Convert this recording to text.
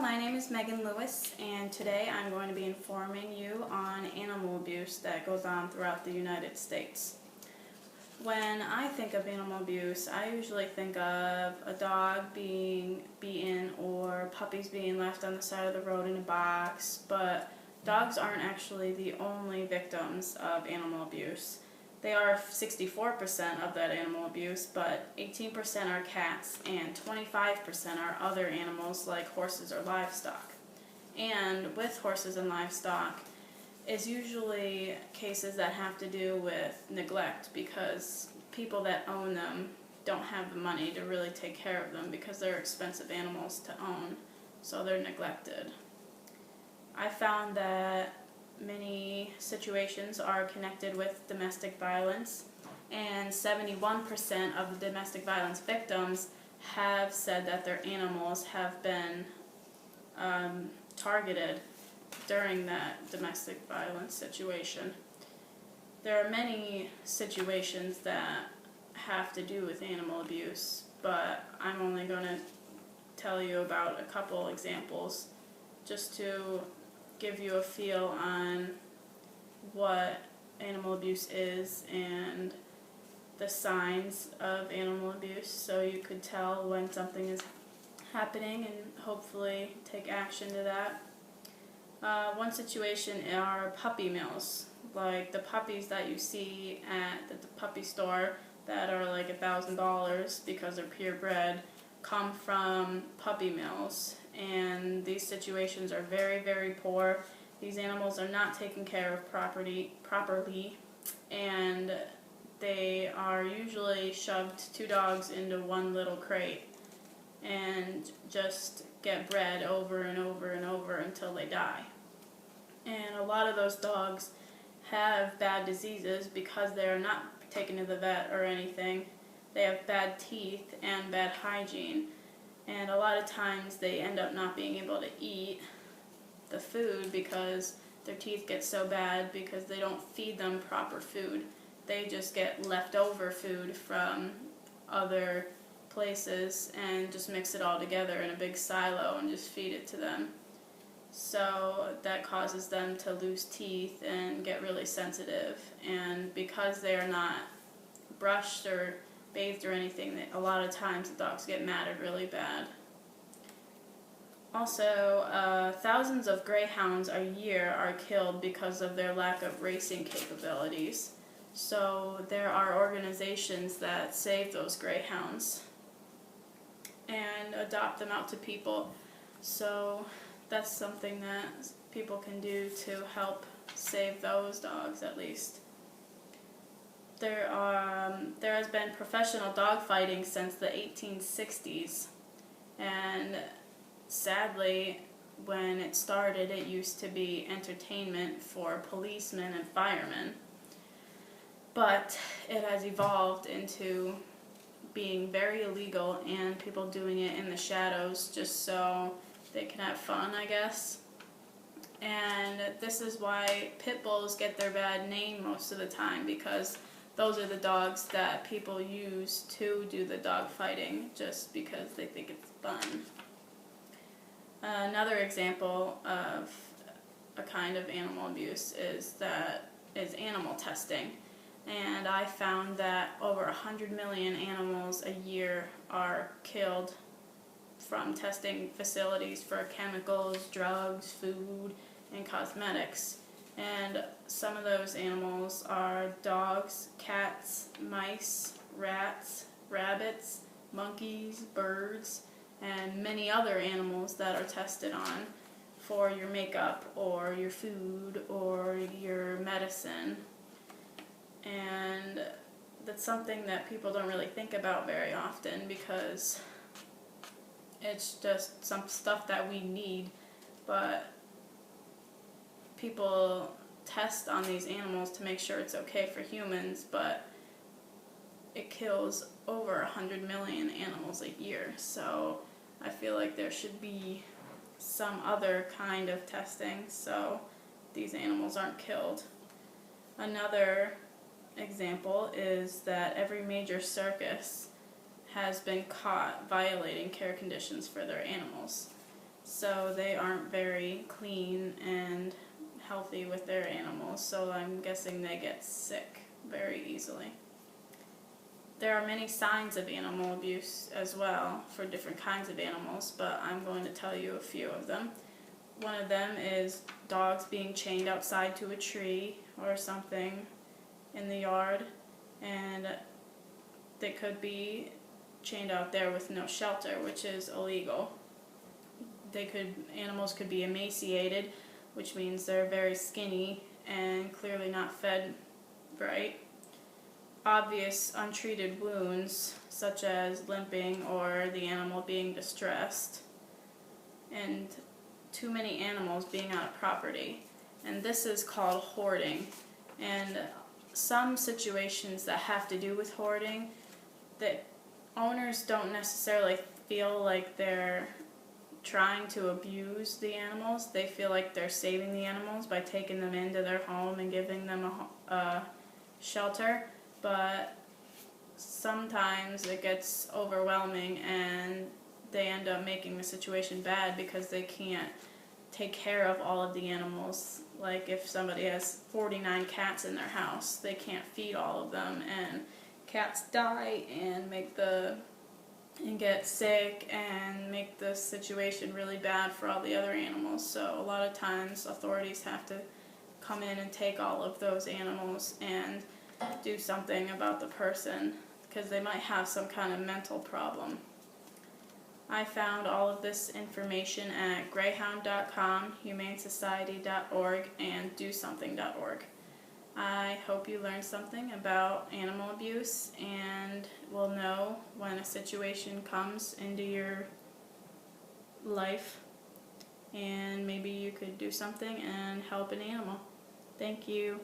my name is Megan Lewis, and today I'm going to be informing you on animal abuse that goes on throughout the United States. When I think of animal abuse, I usually think of a dog being beaten or puppies being left on the side of the road in a box, but dogs aren't actually the only victims of animal abuse. They are 64% of that animal abuse, but 18% are cats and 25% are other animals like horses or livestock. And with horses and livestock is usually cases that have to do with neglect because people that own them don't have the money to really take care of them because they're expensive animals to own, so they're neglected. I found that many situations are connected with domestic violence, and 71% of the domestic violence victims have said that their animals have been targeted during that domestic violence situation. There are many situations that have to do with animal abuse, but I'm only going to tell you about a couple examples just to give you a feel on what animal abuse is and the signs of animal abuse, so you could tell when something is happening and hopefully take action to that. One situation are puppy mills, like the puppies that you see at the puppy store that are like $1,000 because they're purebred come from puppy mills, and these situations are very, very poor. These animals are not taken care of properly, and they are usually shoved two dogs into one little crate and just get bred over and over and over until they die. And a lot of those dogs have bad diseases because they are not taken to the vet or anything. They have bad teeth and bad hygiene, and a lot of times they end up not being able to eat the food because their teeth get so bad because they don't feed them proper food. They just get leftover food from other places and just mix it all together in a big silo and just feed it to them. So that causes them to lose teeth and get really sensitive, and because they are not brushed or bathed or anything, a lot of times the dogs get matted really bad. Also, thousands of greyhounds a year are killed because of their lack of racing capabilities. So there are organizations that save those greyhounds and adopt them out to people. So that's something that people can do to help save those dogs at least. There has been professional dog fighting since the 1860s, and sadly, when it started, it used to be entertainment for policemen and firemen, but it has evolved into being very illegal and people doing it in the shadows just so they can have fun, I guess. And this is why pit bulls get their bad name most of the time, because those are the dogs that people use to do the dog fighting just because they think it's fun. Another example of a kind of animal abuse is animal testing. And I found that over 100 million animals a year are killed from testing facilities for chemicals, drugs, food, and cosmetics. And some of those animals are dogs, cats, mice, rats, rabbits, monkeys, birds, and many other animals that are tested on for your makeup or your food or your medicine. And that's something that people don't really think about very often because it's just some stuff that we need, but people test on these animals to make sure it's okay for humans, but it kills over 100 million animals a year. So I feel like there should be some other kind of testing so these animals aren't killed. Another example is that every major circus has been caught violating care conditions for their animals. so they aren't very clean and healthy with their animals, so I'm guessing they get sick very easily. There are many signs of animal abuse as well for different kinds of animals, but I'm going to tell you a few of them. One of them is dogs being chained outside to a tree or something in the yard, and they could be chained out there with no shelter, which is illegal. Animals could be emaciated, which means they're very skinny and clearly not fed right. Obvious untreated wounds, such as limping or the animal being distressed, and too many animals being on a property. And this is called hoarding. And some situations that have to do with hoarding, the owners don't necessarily feel like they're trying to abuse the animals. They feel like they're saving the animals by taking them into their home and giving them a shelter, but sometimes it gets overwhelming and they end up making the situation bad because they can't take care of all of the animals. Like if somebody has 49 cats in their house, they can't feed all of them, and cats die and get sick and make the situation really bad for all the other animals. So a lot of times authorities have to come in and take all of those animals and do something about the person because they might have some kind of mental problem. I found all of this information at greyhound.com, humanesociety.org, and dosomething.org. I hope you learned something about animal abuse and will know when a situation comes into your life and maybe you could do something and help an animal. Thank you.